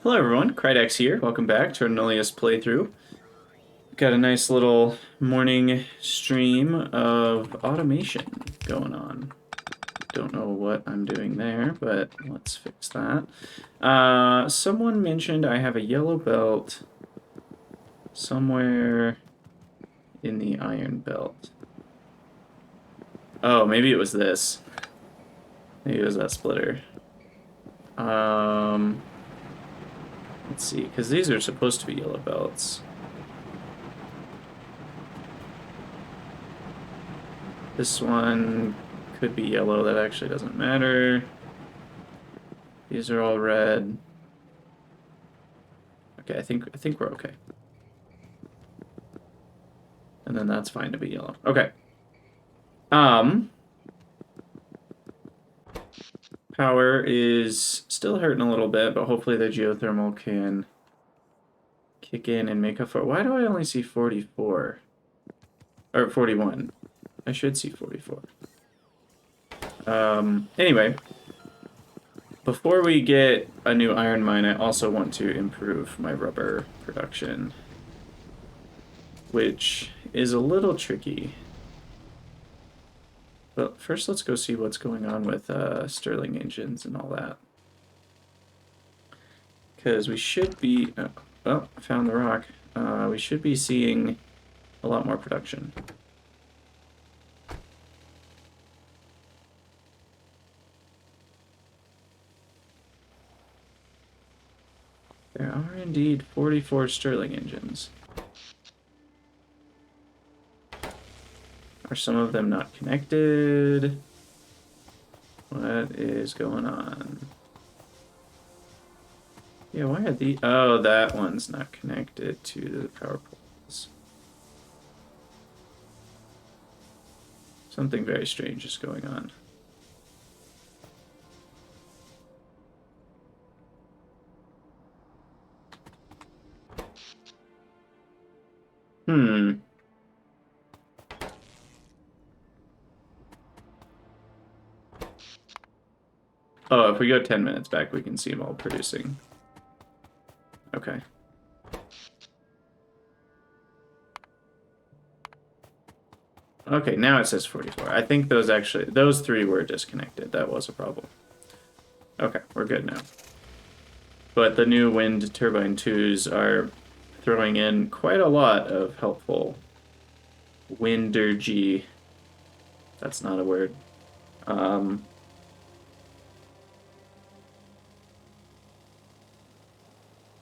Hello everyone, Krydex here. Welcome back to our Nullius playthrough. Got a nice little morning stream of automation going on. Don't know what I'm doing there, but let's fix that. Someone mentioned I have a yellow belt somewhere in the iron belt. Oh, maybe it was this. Maybe it was that splitter. Let's see, because these are supposed to be yellow belts. This one could be yellow, that actually doesn't matter. These are all red. Okay, I think we're okay. And then that's fine to be yellow. Okay. Power is still hurting a little bit, but hopefully the geothermal can kick in and make up for it. Why do I only see 44? Or 41. I should see 44. Anyway, before we get a new iron mine, I also want to improve my rubber production, which is a little tricky. But first, let's go see what's going on with Stirling engines and all that. Because we should be... Oh, I found the rock. We should be seeing a lot more production. There are indeed 44 Stirling engines. Are some of them not connected? What is going on? Yeah, why are the... Oh, that one's not connected to the power poles. Something very strange is going on. Oh, if we go 10 minutes back, we can see them all producing. Okay. Okay, now it says 44. I think those three were disconnected. That was a problem. Okay, we're good now. But the new wind turbine 2s are throwing in quite a lot of helpful windergy. That's not a word.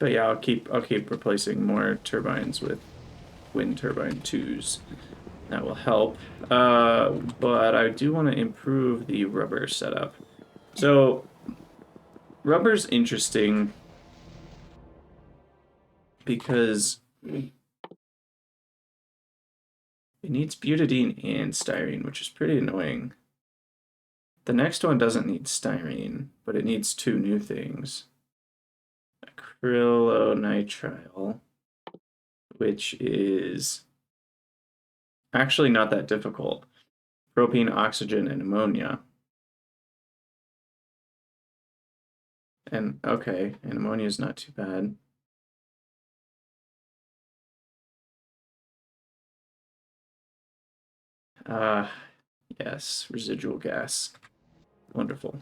But yeah, I'll keep replacing more turbines with wind turbine 2s. That will help. But I do want to improve the rubber setup. So rubber's interesting because it needs butadiene and styrene, which is pretty annoying. The next one doesn't need styrene, but it needs two new things. Acrylonitrile, which is actually not that difficult. Propene, oxygen, and ammonia. And okay, and ammonia is not too bad. Yes, residual gas. Wonderful.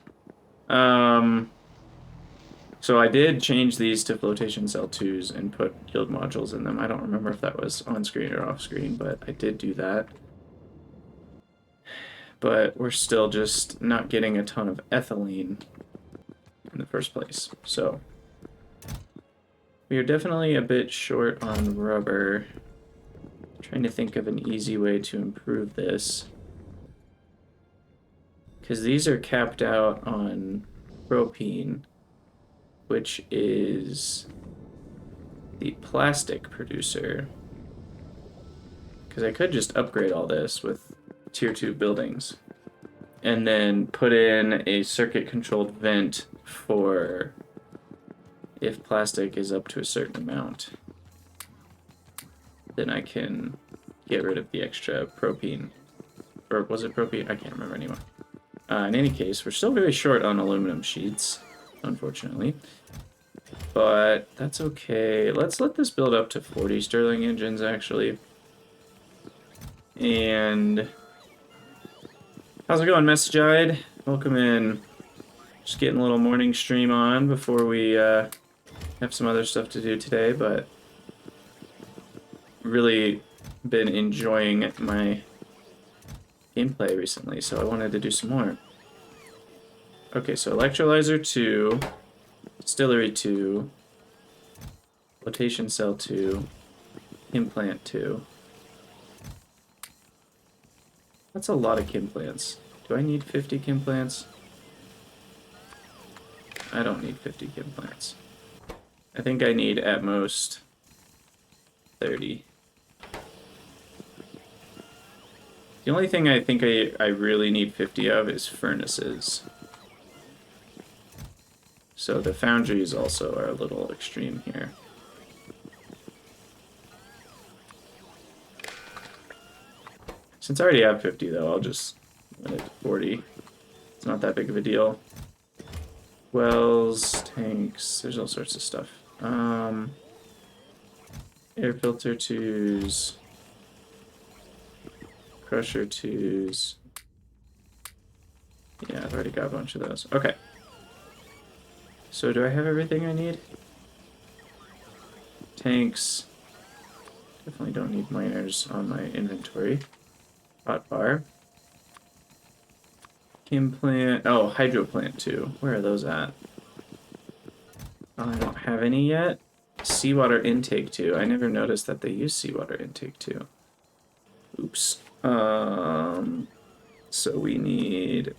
So I did change these to flotation cell 2s and put yield modules in them. I don't remember if that was on screen or off screen, but I did do that. But we're still just not getting a ton of ethylene in the first place. So we are definitely a bit short on rubber. I'm trying to think of an easy way to improve this. Because these are capped out on propene, which is the plastic producer. Because I could just upgrade all this with tier 2 buildings and then put in a circuit controlled vent for if plastic is up to a certain amount. Then I can get rid of the extra propene. Or was it propene? I can't remember anymore. In any case, we're still very short on aluminum sheets, unfortunately. but that's okay. Let's let this build up to 40 Stirling engines, actually. And how's it going, Messagide? Welcome in. Just getting a little morning stream on before we have some other stuff to do today, but really been enjoying my gameplay recently, so I wanted to do some more. Okay, so electrolyzer 2, distillery 2, flotation cell 2, implant 2. That's a lot of chem plants. Do I need 50 chem plants? I don't need 50 chem plants. I think I need at most 30. The only thing I think I really need 50 of is furnaces. So the foundries also are a little extreme here. Since I already have 50 though, I'll just limit it to 40. It's not that big of a deal. Wells, tanks, there's all sorts of stuff. Air filter twos, crusher twos. Yeah, I've already got a bunch of those. Okay. So do I have everything I need? Tanks. Definitely don't need miners on my inventory. Hot bar. Chem plant. Oh, hydro plant too. Where are those at? Oh, I don't have any yet. Seawater intake too. I never noticed that they use seawater intake too. Oops. So we need...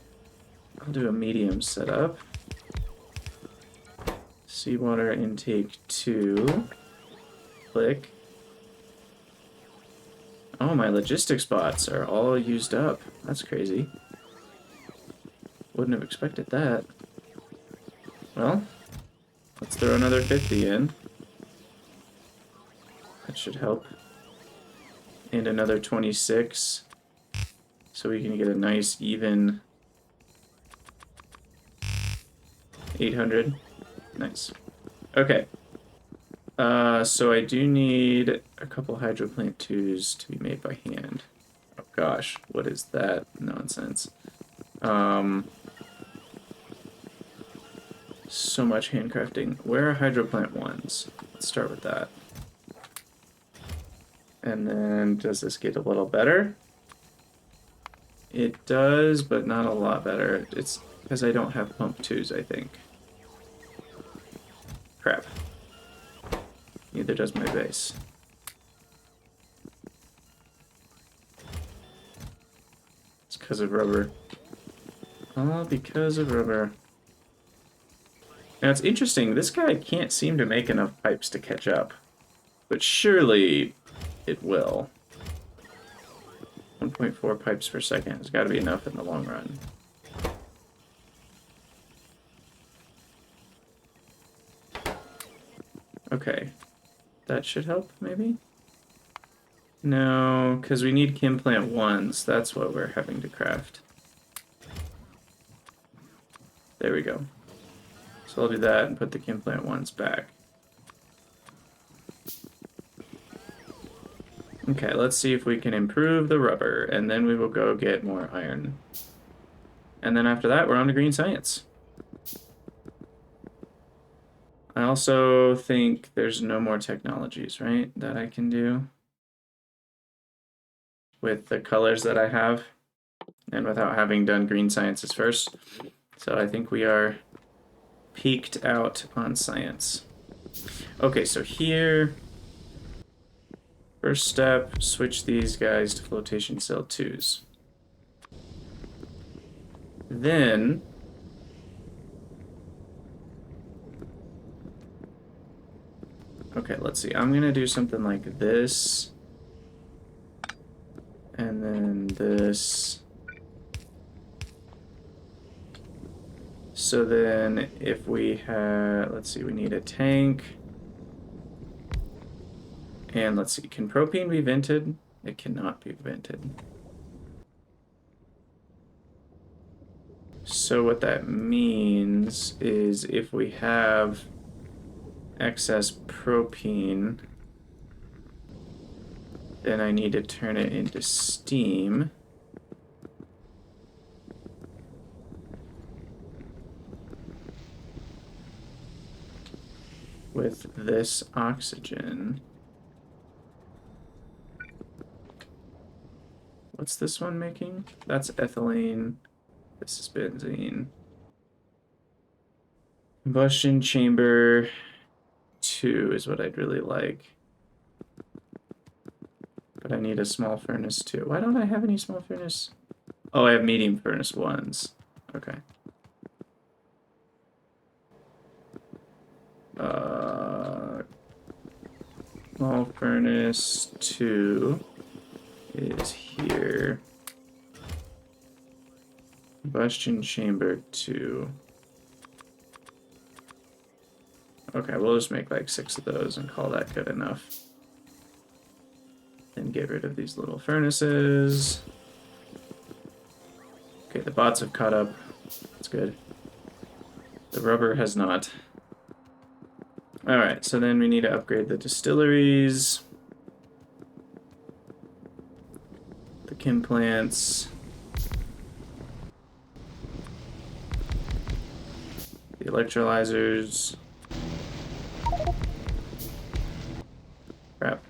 I'll do a medium setup. Seawater intake 2. Click. Oh, my logistics bots are all used up. That's crazy. Wouldn't have expected that. Well, let's throw another 50 in. That should help. And another 26. So we can get a nice even 800. Nice. Okay. So I do need a couple hydro plant 2s to be made by hand. Oh gosh, what is that nonsense? So much handcrafting. Where are hydro plant 1s? Let's start with that. And then does this get a little better? It does, but not a lot better. It's because I don't have pump 2s, I think. Crap. Neither does my base. It's because of rubber. All because of rubber. Now it's interesting, this guy can't seem to make enough pipes to catch up. But surely it will. 1.4 pipes per second has got to be enough in the long run. Okay. That should help, maybe? No, because we need chem plant 1s. That's what we're having to craft. There we go. So I'll do that and put the chem plant 1s back. Okay, let's see if we can improve the rubber, and then we will go get more iron. And then after that, we're on to green science. I also think there's no more technologies, right, that I can do with the colors that I have and without having done green sciences first. So I think we are peaked out on science. Okay, so here, first step, switch these guys to flotation cell 2s. Then okay, let's see. I'm gonna do something like this. And then this. So then if we have, let's see, we need a tank. And let's see, can propane be vented? It cannot be vented. So what that means is if we have excess propene. Then I need to turn it into steam. With this oxygen. What's this one making? That's ethylene. This is benzene. Combustion chamber 2 is what I'd really like. But I need a small furnace too. Why don't I have any small furnace? Oh, I have medium furnace 1s. Okay. Small furnace 2 is here. Combustion chamber 2. Okay, we'll just make like 6 of those and call that good enough. Then get rid of these little furnaces. Okay, the bots have caught up. That's good. The rubber has not. Alright, so then we need to upgrade the distilleries. The chem plants. The electrolyzers. Crap.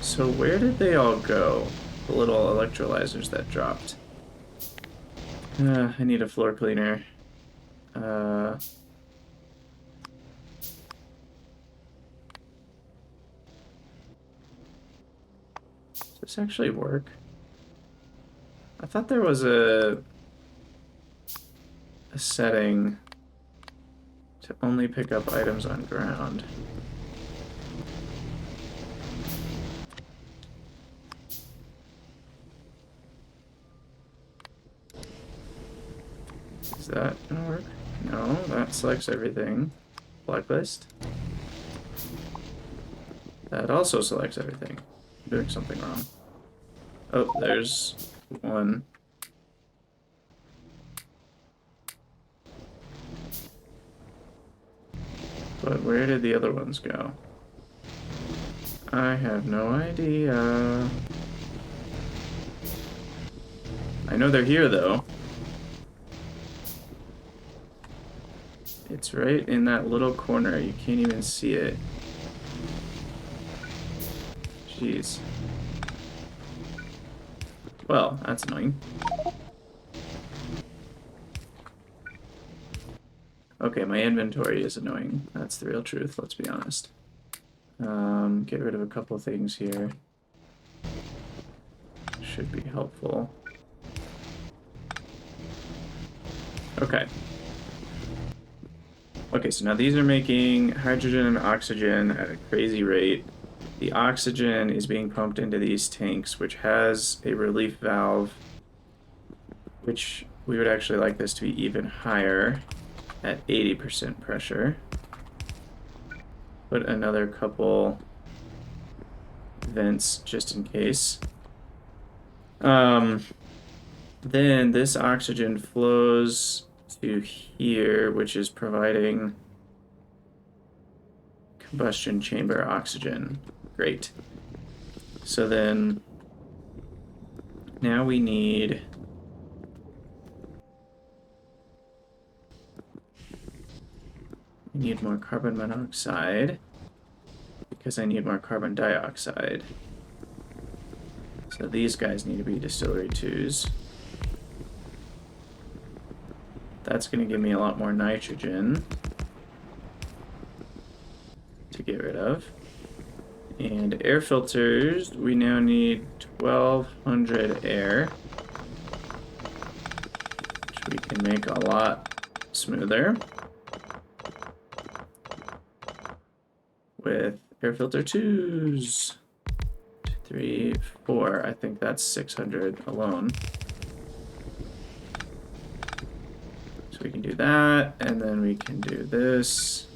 So where did they all go? The little electrolyzers that dropped. I need a floor cleaner. Does this actually work? I thought there was a setting to only pick up items on ground. Is that gonna work? No, that selects everything. Blacklist. That also selects everything. I'm doing something wrong. Oh, there's one. But where did the other ones go? I have no idea. I know they're here, though. It's right in that little corner. You can't even see it. Jeez. Well, that's annoying. Okay, my inventory is annoying. That's the real truth, let's be honest. Get rid of a couple things here. Should be helpful. Okay. Okay, so now these are making hydrogen and oxygen at a crazy rate. The oxygen is being pumped into these tanks, which has a relief valve, which we would actually like this to be even higher at 80% pressure. Put another couple vents just in case. Then this oxygen flows to here, which is providing combustion chamber oxygen. Great. So then now we need more carbon monoxide because I need more carbon dioxide. So these guys need to be distillery 2s. That's going to give me a lot more nitrogen to get rid of. And air filters, we now need 1200 air, which we can make a lot smoother with air filter 2s. 2, 3, 4, I think that's 600 alone. So we can do that, and then we can do this.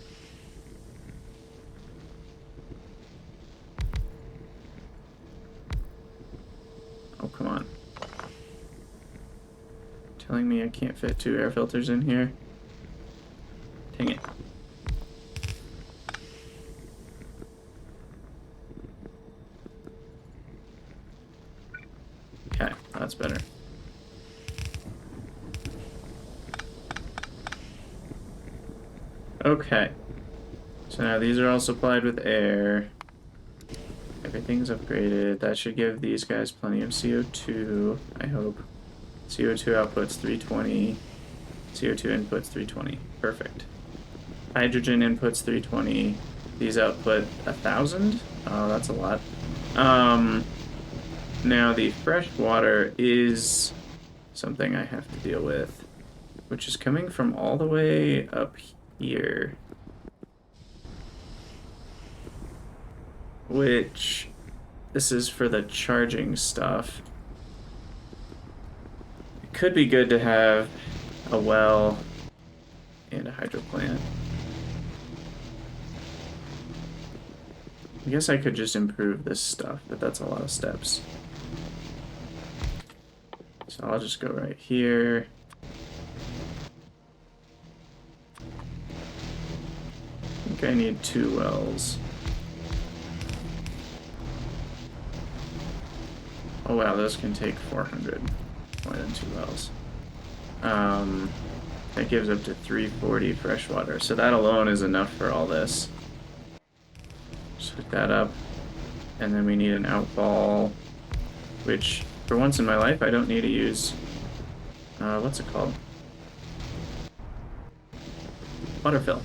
Oh, come on. telling me I can't fit 2 air filters in here? Dang it. Okay, that's better. Okay. So now these are all supplied with air. Everything's upgraded. That should give these guys plenty of CO2, I hope. CO2 outputs 320. CO2 inputs 320. Perfect. Hydrogen inputs 320. These output 1,000? Oh, that's a lot. Now the fresh water is something I have to deal with, which is coming from all the way up here. Which, this is for the charging stuff. It could be good to have a well and a hydro plant. I guess I could just improve this stuff, but that's a lot of steps. So I'll just go right here. I think I need 2 wells. Oh wow, those can take 400 more than 2 wells. That gives up to 340 fresh water. So that alone is enough for all this. Just hook that up. And then we need an outfall, which for once in my life I don't need to use, what's it called? Waterfill.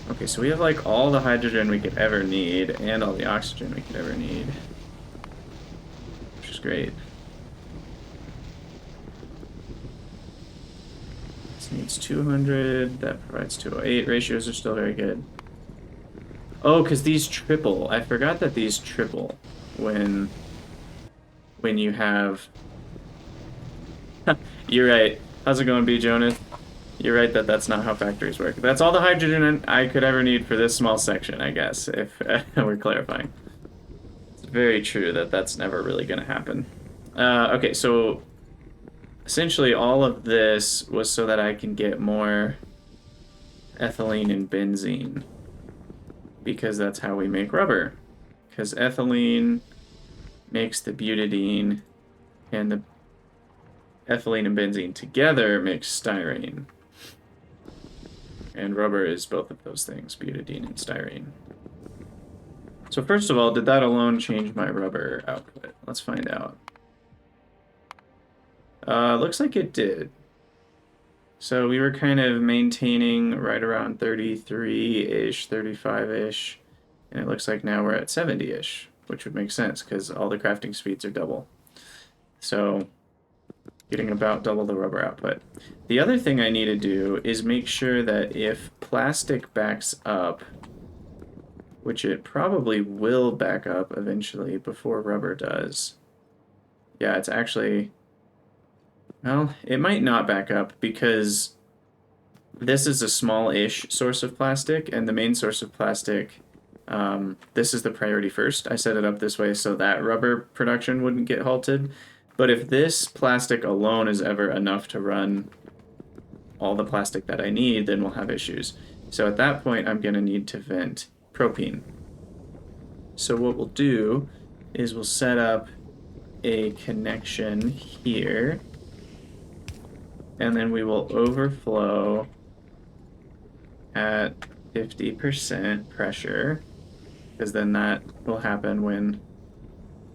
Okay, so we have like all the hydrogen we could ever need and all the oxygen we could ever need. Which is great. This needs 200, that provides 208. Ratios are still very good. Oh, because these triple. I forgot that these triple when you have... You're right. How's it going, B. Jonas? You're right that that's not how factories work. That's all the hydrogen I could ever need for this small section, I guess, if we're clarifying. It's very true that that's never really going to happen. Okay, so essentially all of this was so that I can get more ethylene and benzene, because that's how we make rubber. Because ethylene makes the butadiene, and the ethylene and benzene together makes styrene. And rubber is both of those things, butadiene and styrene. So first of all, did that alone change my rubber output? Let's find out. Looks like it did. So we were kind of maintaining right around 33-ish, 35-ish, and it looks like now we're at 70-ish, which would make sense because all the crafting speeds are double. So getting about double the rubber output. The other thing I need to do is make sure that if plastic backs up, which it probably will back up eventually before rubber does. Yeah, it's actually... Well, it might not back up because this is a small-ish source of plastic, and the main source of plastic, this is the priority first. I set it up this way so that rubber production wouldn't get halted. But if this plastic alone is ever enough to run all the plastic that I need, then we'll have issues. So at that point, I'm going to need to vent propene. So what we'll do is we'll set up a connection here, and then we will overflow at 50% pressure, because then that will happen when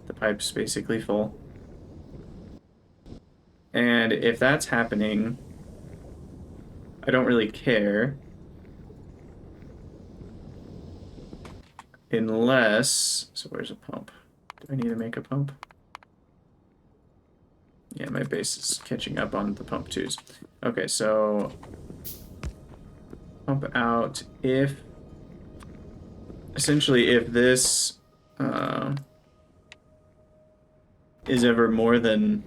the pipe's basically full. And if that's happening, I don't really care. Unless... So where's a pump? Do I need to make a pump? Yeah, my base is catching up on the pump twos. Okay, so... Pump out if... Essentially, if this is ever more than...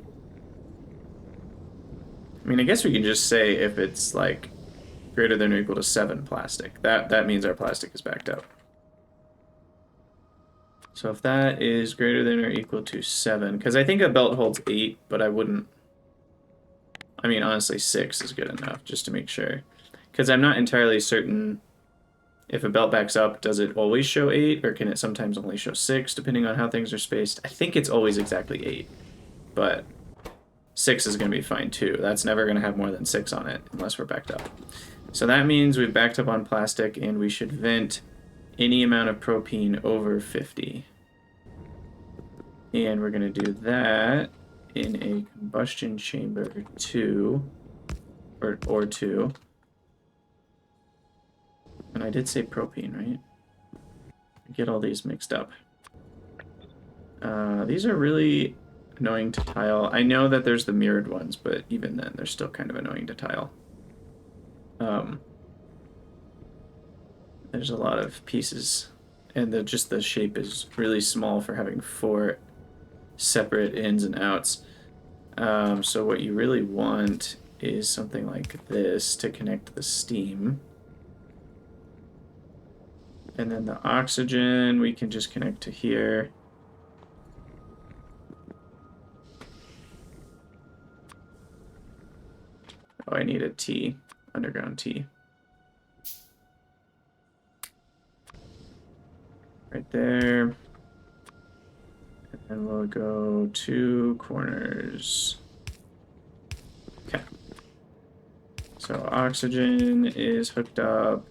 I mean, I guess we can just say if it's, like, greater than or equal to 7 plastic. That means our plastic is backed up. So if that is greater than or equal to 7, because I think a belt holds 8, but I wouldn't I mean, honestly, 6 is good enough, just to make sure. Because I'm not entirely certain if a belt backs up, does it always show 8, or can it sometimes only show 6, depending on how things are spaced? I think it's always exactly 8, but 6 is going to be fine too. That's never going to have more than 6 on it, unless we're backed up. So that means we've backed up on plastic, and we should vent any amount of propene over 50. And we're going to do that in a combustion chamber 2, or 2. And I did say propene, right? I get all these mixed up. These are really annoying to tile. I know that there's the mirrored ones, but even then, they're still kind of annoying to tile. There's a lot of pieces, and just the shape is really small for having 4 separate ins and outs. So what you really want is something like this to connect the steam. And then the oxygen we can just connect to here. Oh, I need a T, underground T. Right there. And then we'll go 2 corners. Okay. So oxygen is hooked up.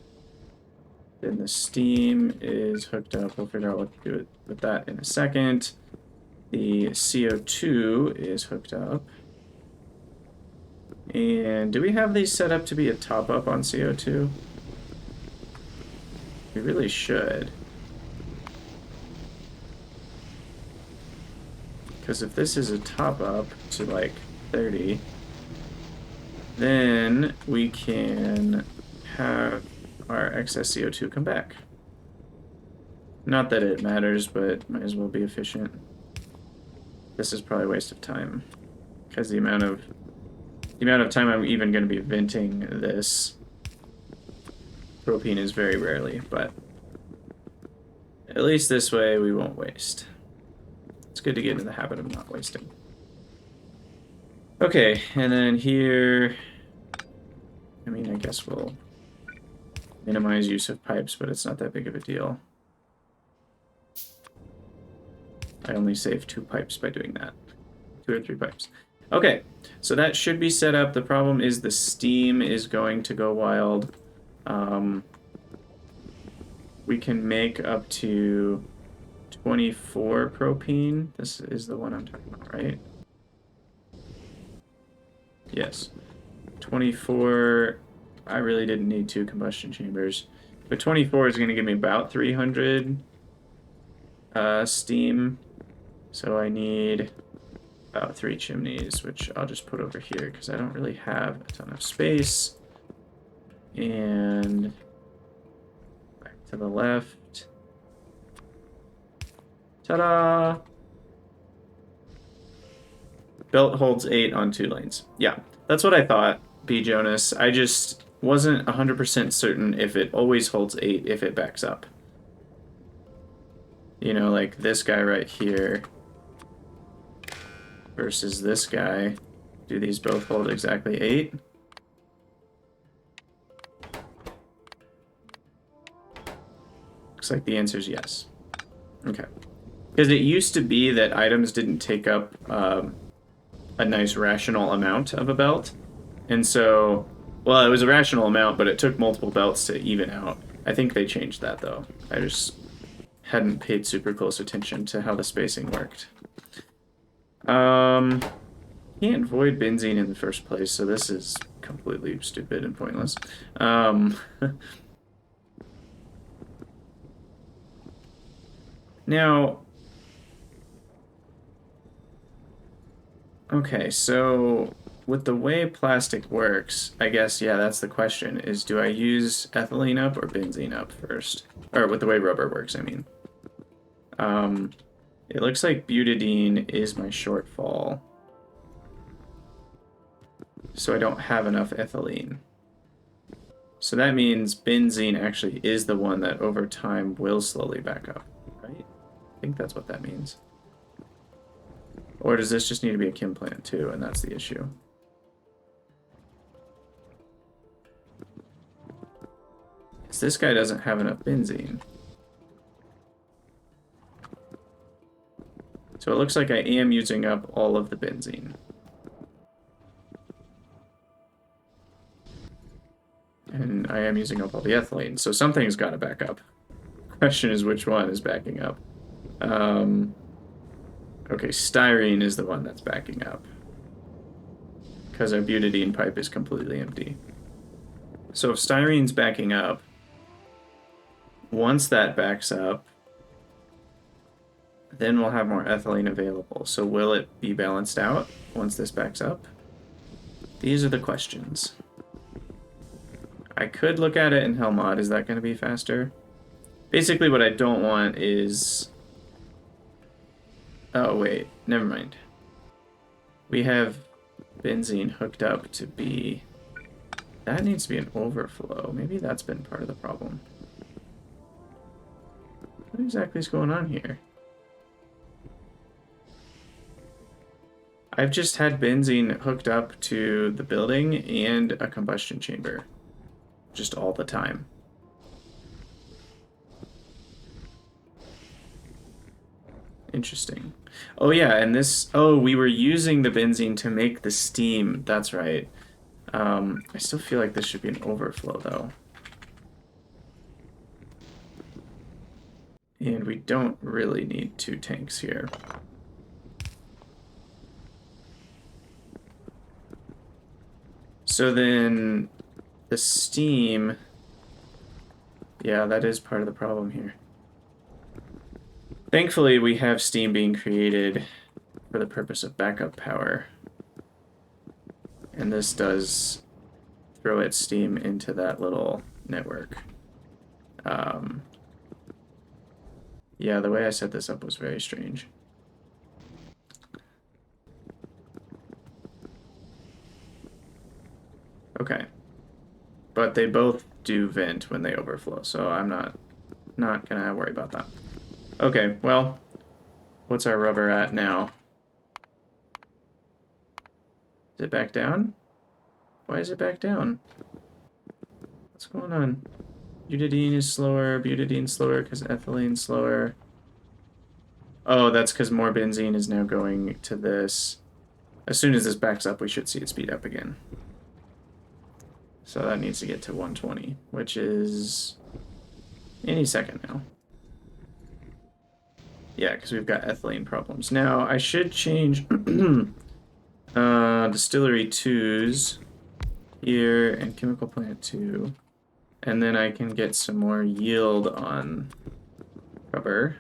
Then the steam is hooked up. We'll figure out what to do with that in a second. The CO2 is hooked up. And do we have these set up to be a top-up on CO2? We really should. Because if this is a top-up to like 30, then we can have our excess CO2 come back. Not that it matters, but might as well be efficient. This is probably a waste of time, because the amount of time I'm even going to be venting this propene is very rarely, but at least this way we won't waste. It's good to get into the habit of not wasting. Okay, and then here, I mean, I guess we'll minimize use of pipes, but it's not that big of a deal. I only saved 2 pipes by doing that. 2 or 3 pipes. Okay, so that should be set up. The problem is the steam is going to go wild. We can make up to 24 propene. This is the one I'm talking about, right? Yes. 24. I really didn't need 2 combustion chambers. But 24 is going to give me about 300 steam. So I need about 3 chimneys, which I'll just put over here because I don't really have a ton of space. And back to the left. Ta-da! Belt holds 8 on 2 lanes. Yeah, that's what I thought, B. Jonas. I just wasn't 100% certain if it always holds 8 if it backs up. You know, like this guy right here versus this guy. Do these both hold exactly 8? Looks like the answer is yes. Okay. Because it used to be that items didn't take up a nice rational amount of a belt. And so, well, it was a rational amount, but it took multiple belts to even out. I think they changed that, though. I just hadn't paid super close attention to how the spacing worked. Can't void benzene in the first place, so this is completely stupid and pointless. Now, okay, so with the way plastic works, I guess, yeah, that's the question, is do I use ethylene up or benzene up first? Or with the way rubber works, I mean. It looks like butadiene is my shortfall. So I don't have enough ethylene. So that means benzene actually is the one that over time will slowly back up, right? I think that's what that means. Or does this just need to be a chem plant too, and that's the issue? 'Cause this guy doesn't have enough benzene. So it looks like I am using up all of the benzene. And I am using up all the ethylene, so something's got to back up. Question is which one is backing up. Okay, styrene is the one that's backing up. Because our butadiene pipe is completely empty. So if styrene's backing up, once that backs up, then we'll have more ethylene available. So will it be balanced out once this backs up? These are the questions. I could look at it in Helmod. Is that going to be faster? Basically what I don't want is... Oh, wait. Never mind. We have benzene hooked up to be... That needs to be an overflow. Maybe that's been part of the problem. What exactly is going on here? I've just had benzene hooked up to the building and a combustion chamber. Just all the time. Interesting. Oh yeah, and this... Oh, we were using the benzene to make the steam. That's right. I still feel like this should be an overflow, though. And we don't really need 2 tanks here. So then the steam... Yeah, that is part of the problem here. Thankfully, we have steam being created for the purpose of backup power. And this does throw its steam into that little network. Yeah, the way I set this up was very strange. Okay. But they both do vent when they overflow, so I'm not gonna worry about that. Okay, well, what's our rubber at now? Is it back down? Why is it back down? What's going on? Butadiene is slower, butadiene's slower because ethylene's slower. Oh, that's because more benzene is now going to this. As soon as this backs up, we should see it speed up again. So that needs to get to 120, which is any second now. Yeah, because we've got ethylene problems. Now, I should change distillery 2s here and chemical plant 2. And then I can get some more yield on rubber.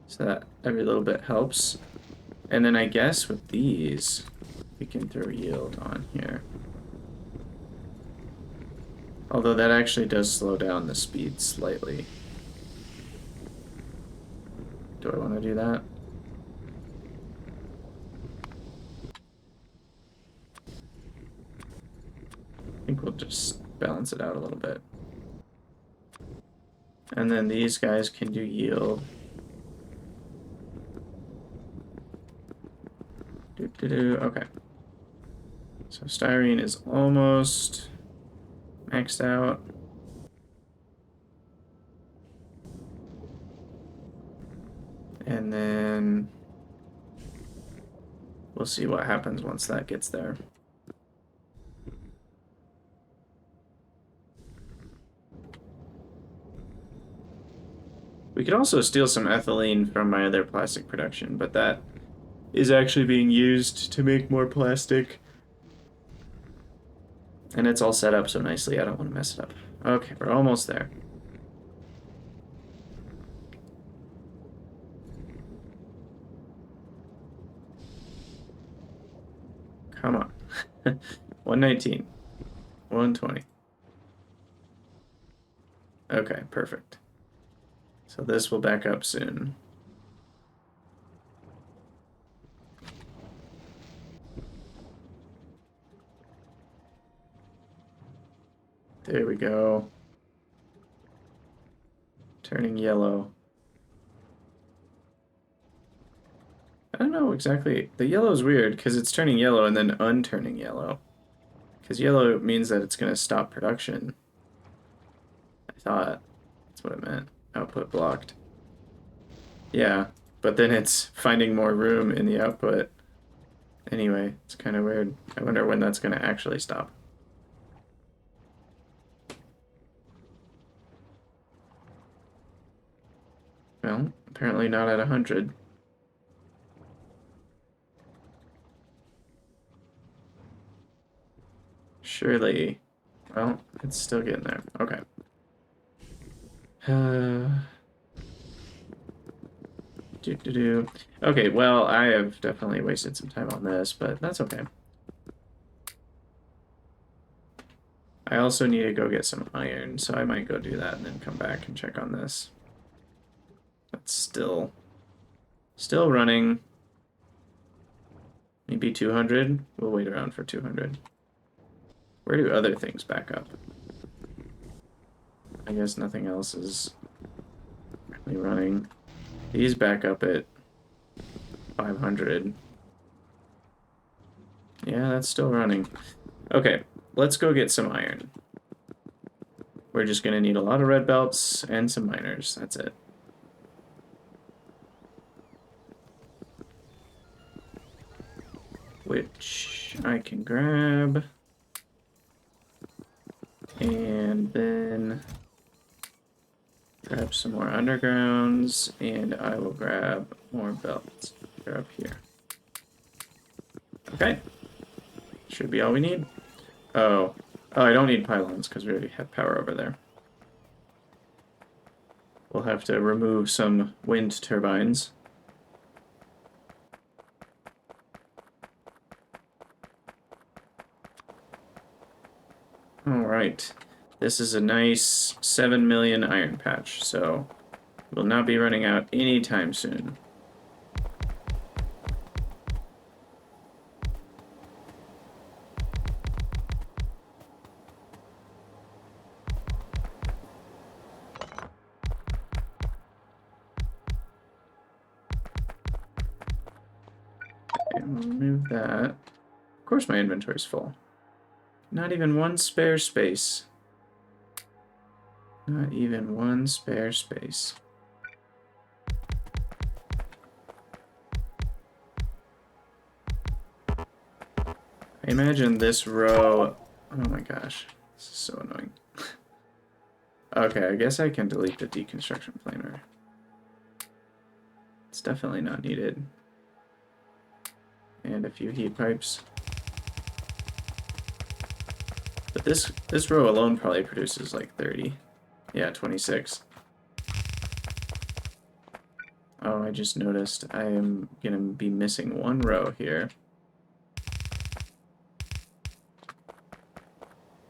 So that every little bit helps. And then I guess with these, we can throw yield on here. Although that actually does slow down the speed slightly. Do I want to do that? I think we'll just balance it out a little bit. And then these guys can do yield. Okay. So styrene is almost maxed out. And then we'll see what happens once that gets there. We could also steal some ethylene from my other plastic production, but that is actually being used to make more plastic. And it's all set up so nicely, I don't want to mess it up. Okay, we're almost there. Come on. 119. 120. Okay, perfect. So this will back up soon. There we go. Turning yellow. I don't know exactly. The yellow is weird because it's turning yellow and then unturning yellow. Because yellow means that it's going to stop production. I thought that's what it meant. Output blocked. Yeah, but then it's finding more room in the output. Anyway, it's kind of weird. I wonder when that's going to actually stop. Well, apparently not at 100. Surely. Well, it's still getting there. Okay. Okay, well, I have definitely wasted some time on this, but that's okay. I also need to go get some iron, so I might go do that and then come back and check on this. That's still running. Maybe 200. We'll wait around for 200. Where do other things back up? I guess nothing else is really running. These back up at 500. Yeah, that's still running. Okay, let's go get some iron. We're just going to need a lot of red belts and some miners. That's it. Which I can grab. And then grab some more undergrounds, and I will grab more belts. They're up here. Okay. Should be all we need. Oh, I don't need pylons because we already have power over there. We'll have to remove some wind turbines. Alright. This is a nice 7 million iron patch, so we'll not be running out anytime soon. Remove that. Of course my inventory's full. Not even one spare space. Not even one spare space. I imagine this row... Oh my gosh. This is so annoying. Okay, I guess I can delete the deconstruction planer. It's definitely not needed. And a few heat pipes. But this row alone probably produces like 30. Yeah, 26. Oh, I just noticed I am gonna be missing one row here.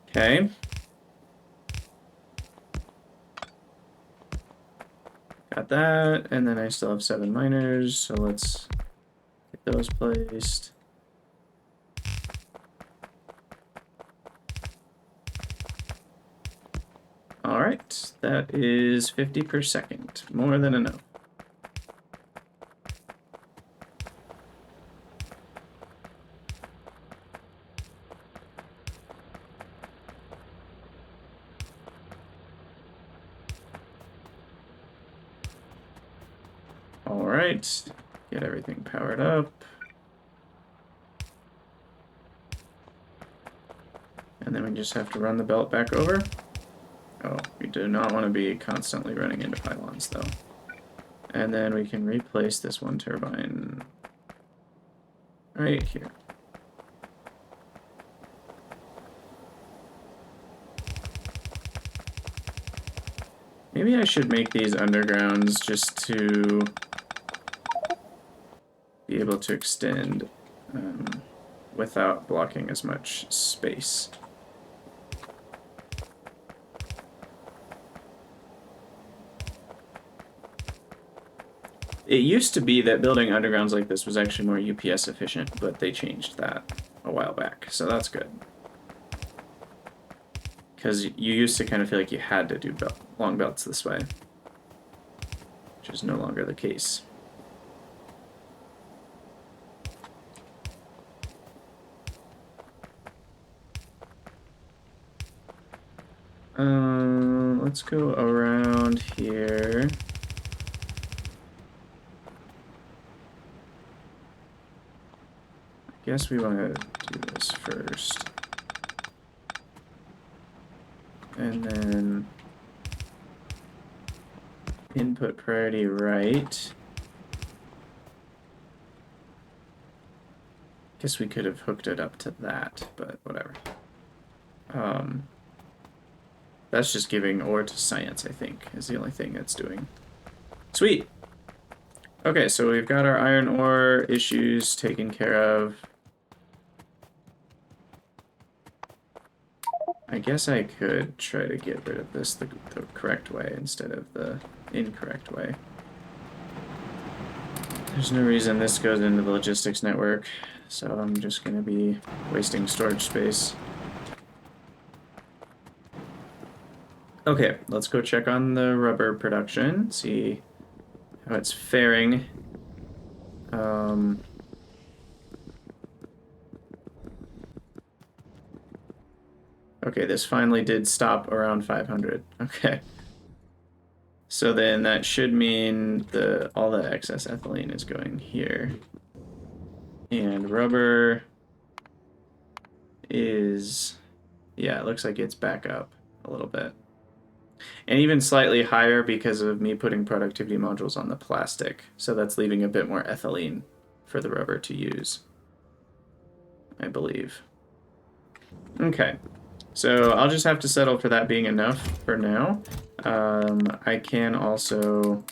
Okay. Got that, and then I still have 7 miners, so let's get those placed. Alright, that is 50 per second. More than enough. Alright, get everything powered up. And then we just have to run the belt back over. Oh, we do not want to be constantly running into pylons, though. And then we can replace this one turbine right here. Maybe I should make these undergrounds just to be able to extend without blocking as much space. It used to be that building undergrounds like this was actually more UPS efficient, but they changed that a while back, so that's good. Because you used to kind of feel like you had to do long belts this way, which is no longer the case. let's go around here. I guess we want to do this first. And then input priority right. Guess we could have hooked it up to that, but whatever. That's just giving ore to science, I think, is the only thing it's doing. Sweet! Okay, so we've got our iron ore issues taken care of. I guess I could try to get rid of this the correct way instead of the incorrect way. There's no reason this goes into the logistics network, so I'm just going to be wasting storage space. Okay, let's go check on the rubber production, see how it's faring. Okay, this finally did stop around 500. Okay. So then that should mean all the excess ethylene is going here. And rubber is, yeah, it looks like it's back up a little bit. And even slightly higher because of me putting productivity modules on the plastic. So that's leaving a bit more ethylene for the rubber to use, I believe. Okay, so I'll just have to settle for that being enough for now. I can also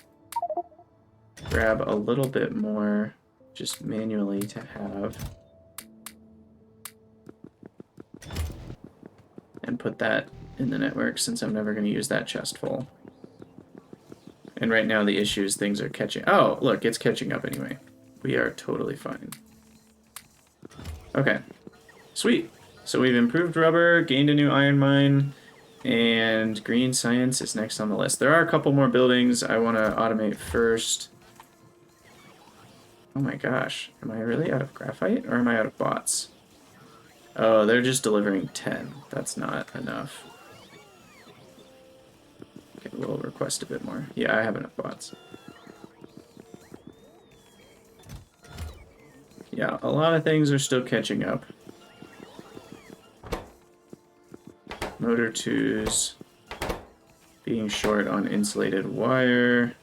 grab a little bit more just manually to have. And put that in the network since I'm never going to use that chest full. And right now the issue is things are catching... Oh, look, it's catching up anyway. We are totally fine. Okay, sweet. So we've improved rubber, gained a new iron mine, and green science is next on the list. There are a couple more buildings I want to automate first. Oh my gosh, am I really out of graphite or am I out of bots? Oh, they're just delivering 10. That's not enough. Okay, we'll request a bit more. Yeah, I have enough bots. Yeah, a lot of things are still catching up. Motor 2's being short on insulated wire.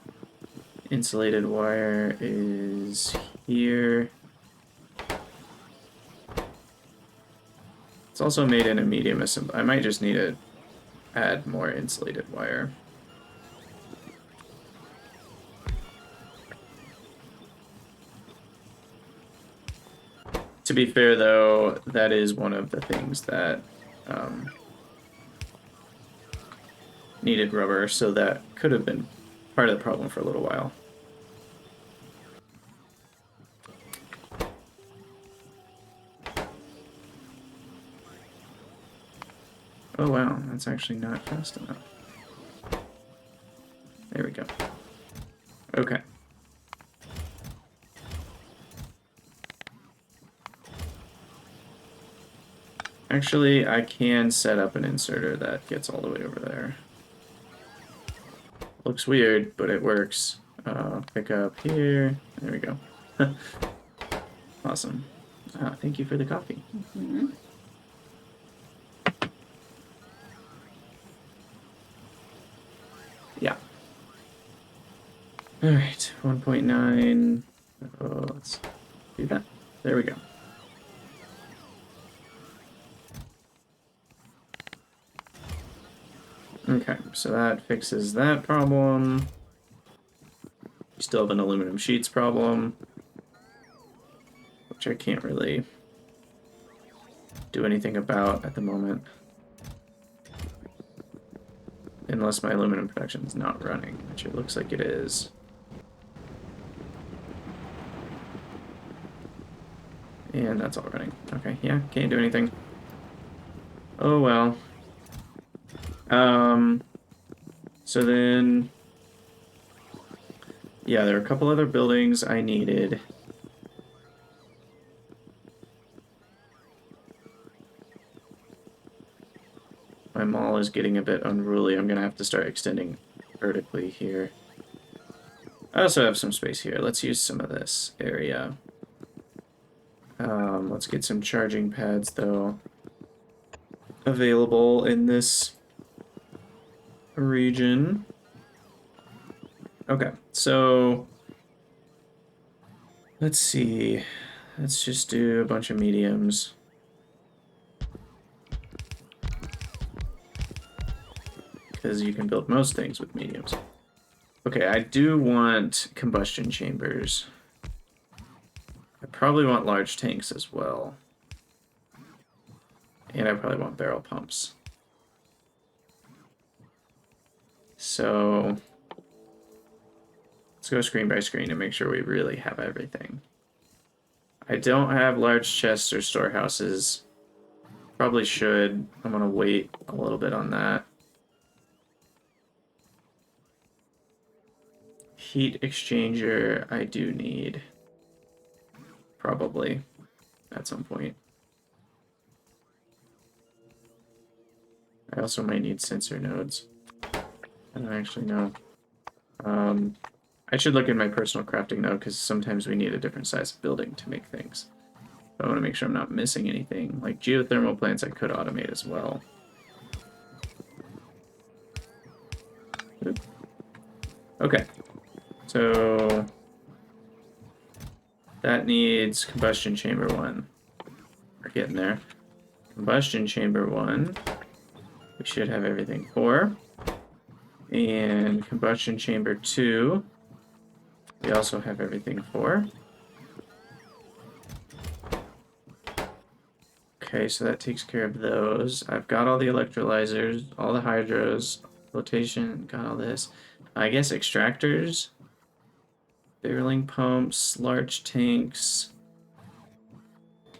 Insulated wire is here. It's also made in a medium assembly. I might just need to add more insulated wire. To be fair, though, that is one of the things that needed rubber, so that could have been part of the problem for a little while. Oh wow, that's actually not fast enough. There we go. Okay. Actually, I can set up an inserter that gets all the way over there. Looks weird, but it works. Pick up here. There we go. Awesome. Thank you for the coffee. Mm-hmm. Yeah. All right, 1.9. Oh, let's do that. There we go. Okay, so that fixes that problem. We still have an aluminum sheets problem, which I can't really do anything about at the moment. Unless my aluminum production is not running, which it looks like it is. And that's all running. Okay, yeah, can't do anything. Oh well. So then, yeah, there are a couple other buildings I needed. My mall is getting a bit unruly. I'm going to have to start extending vertically here. I also have some space here. Let's use some of this area. Let's get some charging pads, though, available in this region. Okay, so let's see. Let's just do a bunch of mediums. Because you can build most things with mediums. Okay, I do want combustion chambers. I probably want large tanks as well. And I probably want barrel pumps. So let's go screen by screen and make sure we really have everything. I don't have large chests or storehouses. Probably should. I'm gonna wait a little bit on that. Heat exchanger I do need. Probably at some point. I also might need sensor nodes. I don't actually know. I should look at my personal crafting though, because sometimes we need a different size building to make things. I want to make sure I'm not missing anything. Like geothermal plants I could automate as well. Oop. Okay. So that needs combustion chamber 1. We're getting there. Combustion chamber 1. We should have everything for. And combustion chamber 2. We also have everything for. Okay, so that takes care of those. I've got all the electrolyzers, all the hydros, flotation, got all this. I guess extractors, barreling pumps, large tanks,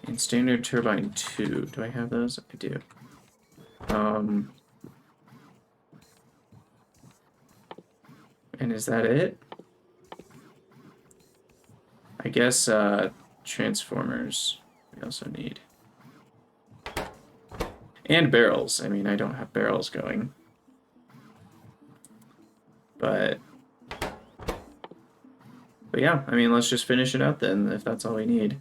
and standard turbine 2. Do I have those? I do. And is that it? I guess transformers we also need. And barrels. I mean, I don't have barrels going. But yeah, I mean, let's just finish it out then, if that's all we need.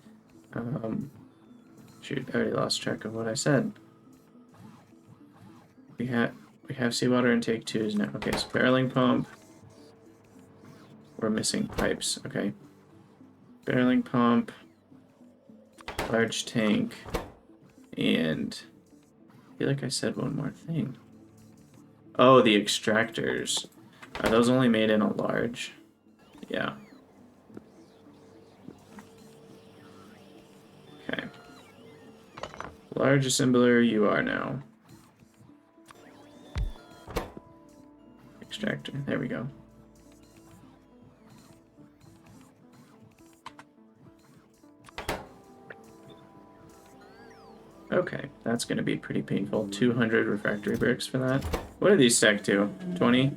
Shoot, I already lost track of what I said. We have seawater intake 2s now. Okay, so barreling pump. We're missing pipes. Okay. Barreling pump, large tank, and I feel like I said one more thing. Oh, the extractors. Are those only made in a large? Yeah. Okay. Large assembler, you are now. Extractor, there we go. Okay, that's going to be pretty painful. 200 refractory bricks for that. What are these stacked to? 20?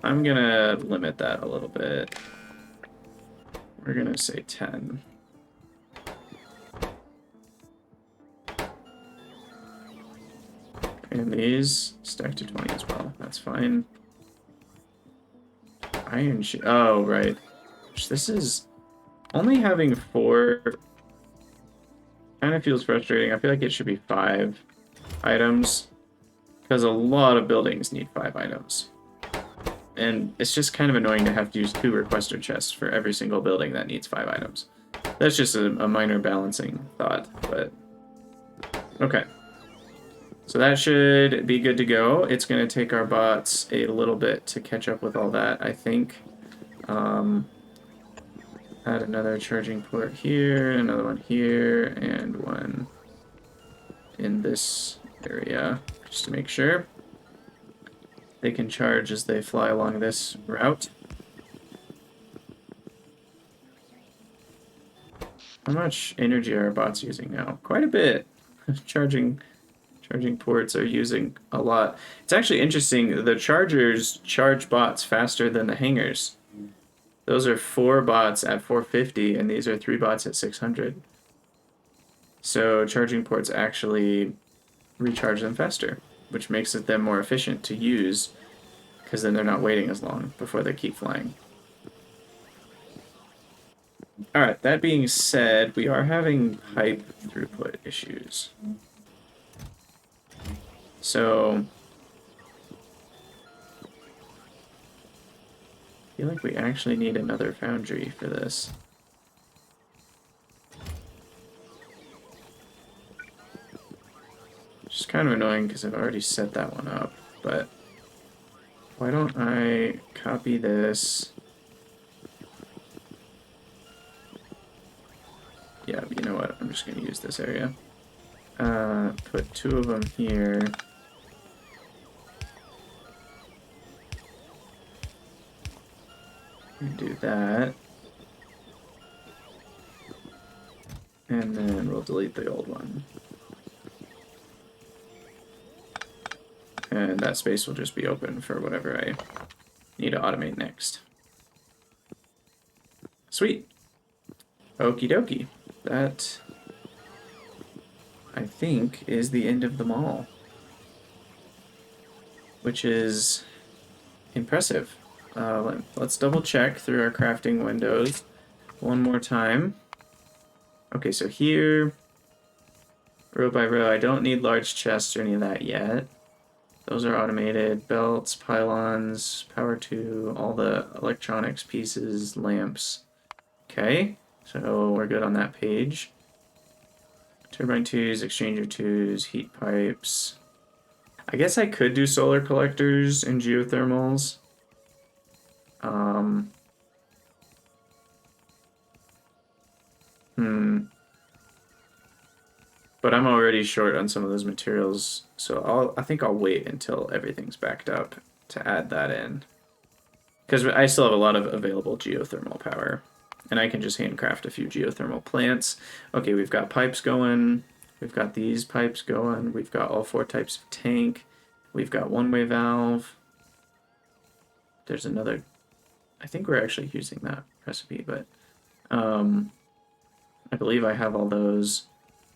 I'm going to limit that a little bit. We're going to say 10. And these stack to 20 as well. That's fine. Iron sheet. Oh, right. This is only having 4. Kind of feels frustrating. I feel like it should be 5 items, because a lot of buildings need 5 items. And it's just kind of annoying to have to use 2 requester chests for every single building that needs 5 items. That's just a minor balancing thought, but okay. So that should be good to go. It's going to take our bots a little bit to catch up with all that, I think. Add another charging port here, another one here, and one in this area, just to make sure they can charge as they fly along this route. How much energy are our bots using now? Quite a bit. Charging ports are using a lot. It's actually interesting, the chargers charge bots faster than the hangars. Those are 4 bots at 450, and these are 3 bots at 600. So charging ports actually recharge them faster. which makes it them more efficient to use, because then they're not waiting as long before they keep flying. Alright, that being said, we are having pipe throughput issues. So, I feel like we actually need another foundry for this. Which is kind of annoying because I've already set that one up, but why don't I copy this? Yeah, you know what? I'm just going to use this area. Put 2 of them here. And do that. And then we'll delete the old one. And that space will just be open for whatever I need to automate next. Sweet. Okie dokie. That, I think, is the end of them all. Which is impressive. Let's double check through our crafting windows one more time. Okay, so here, row by row, I don't need large chests or any of that yet. Those are automated. Belts, pylons, power 2, all the electronics pieces, lamps. Okay, so we're good on that page. Turbine 2s, exchanger 2s, heat pipes. I guess I could do solar collectors and geothermals. But I'm already short on some of those materials, so I think I'll wait until everything's backed up to add that in. Because I still have a lot of available geothermal power, and I can just handcraft a few geothermal plants. Okay, we've got pipes going, we've got these pipes going, we've got all 4 types of tank, we've got one-way valve. There's another, I think we're actually using that recipe, but I believe I have all those.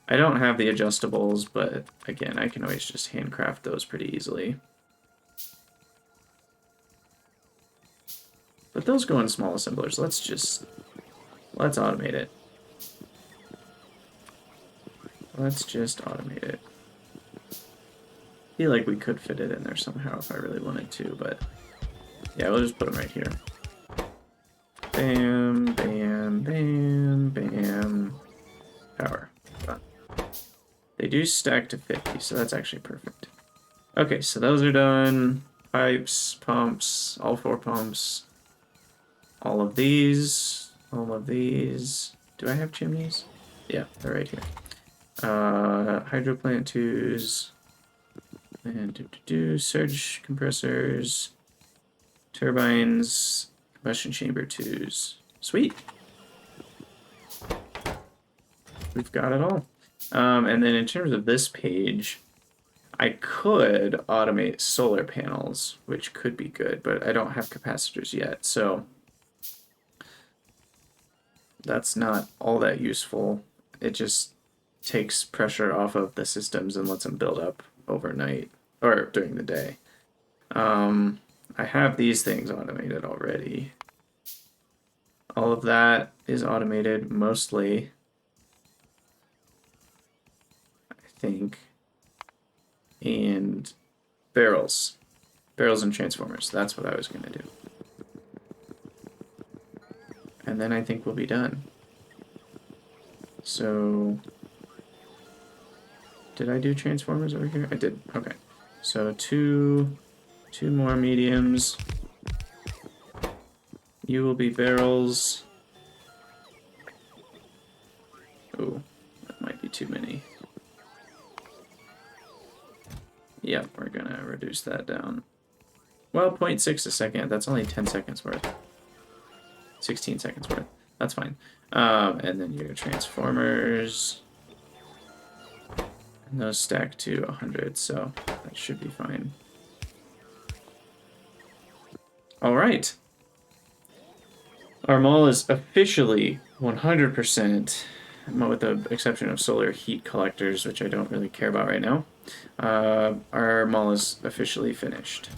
I don't have the adjustables, but again, I can always just handcraft those pretty easily. But those go in small assemblers. Let's automate it. Let's just automate it. I feel like we could fit it in there somehow if I really wanted to, but yeah, we'll just put them right here. Bam, bam, bam, bam. Power. Done. They do stack to 50, so that's actually perfect. Okay, so those are done. Pipes, pumps, all 4 pumps. All of these. All of these. Do I have chimneys? Yeah, they're right here. Hydro plant 2s. And surge compressors. Turbines. Combustion chamber 2s. Sweet. We've got it all. And then in terms of this page, I could automate solar panels, which could be good, but I don't have capacitors yet, so that's not all that useful. It just takes pressure off of the systems and lets them build up overnight, or during the day. I have these things automated already. All of that is automated mostly, I think. And barrels and transformers. That's what I was gonna do. And then I think we'll be done. So, did I do transformers over here? I did. Okay. So two more mediums. You will be barrels. Oh, that might be too many. Yep, we're gonna reduce that down. Well, 0.6 a second, that's only 10 seconds worth. 16 seconds worth, that's fine. And then your transformers. And those stack to 100, so that should be fine. Alright. Our mall is officially 100% with the exception of solar heat collectors, which I don't really care about right now. Our mall is officially finished.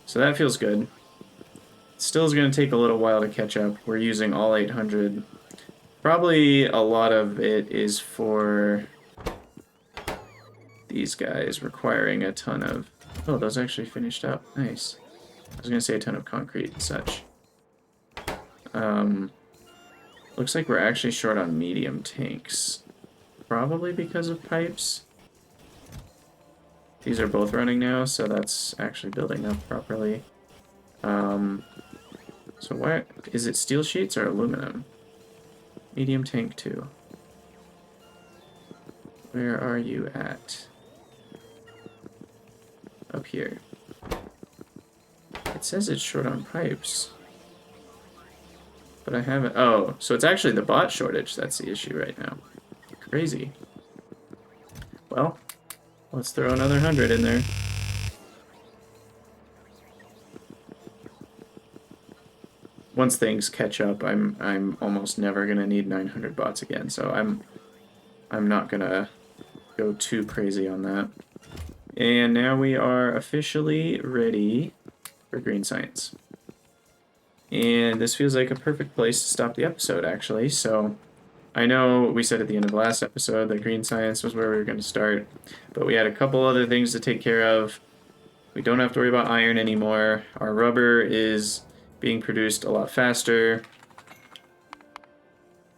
So that feels good. Still is going to take a little while to catch up. We're using all 800. Probably a lot of it is for these guys requiring a ton of... Oh, those actually finished up. Nice. I was going to say a ton of concrete and such. Looks like we're actually short on medium tanks. Probably because of pipes. These are both running now, so that's actually building up properly. So what is it, steel sheets or aluminum? Medium tank 2. Where are you at? Up here. It says it's short on pipes. But I haven't... Oh, so it's actually the bot shortage that's the issue right now. Crazy. Well, let's throw another 100 in there. Once things catch up, I'm almost never gonna need 900 bots again, so I'm not gonna go too crazy on that. And now we are officially ready for green science. And this feels like a perfect place to stop the episode, actually. So I know we said at the end of the last episode that green science was where we were going to start, but we had a couple other things to take care of. We don't have to worry about iron anymore. Our rubber is being produced a lot faster.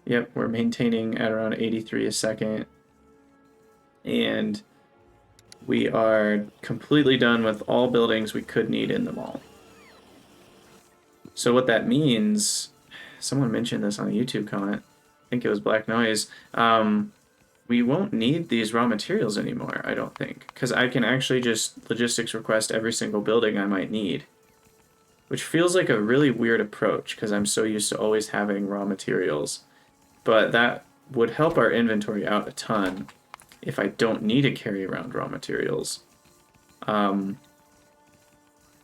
Yep, we're maintaining at around 83 a second. And we are completely done with all buildings we could need in the mall. So what that means, someone mentioned this on a YouTube comment, I think it was Black Noise, we won't need these raw materials anymore, I don't think, because I can actually just logistics request every single building I might need, which feels like a really weird approach, because I'm so used to always having raw materials, but that would help our inventory out a ton if I don't need to carry around raw materials.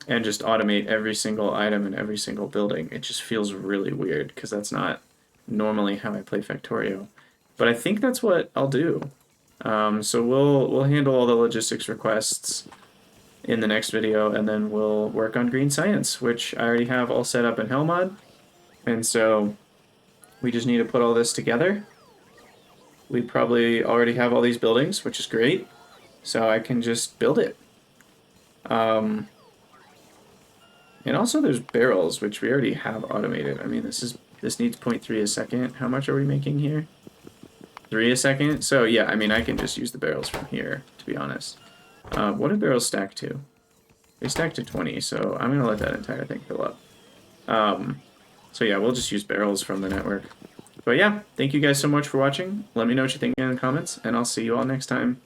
And just automate every single item in every single building. It just feels really weird, because that's not normally how I play Factorio. But I think that's what I'll do. So we'll handle all the logistics requests in the next video, and then we'll work on green science, which I already have all set up in Helmod. And so we just need to put all this together. We probably already have all these buildings, which is great. So I can just build it. And also there's barrels, which we already have automated. I mean, this needs 0.3 a second. How much are we making here? 3 a second? So yeah, I mean, I can just use the barrels from here, to be honest. What do barrels stack to? They stack to 20, so I'm gonna let that entire thing fill up. So yeah, we'll just use barrels from the network. But yeah, thank you guys so much for watching. Let me know what you think in the comments, and I'll see you all next time.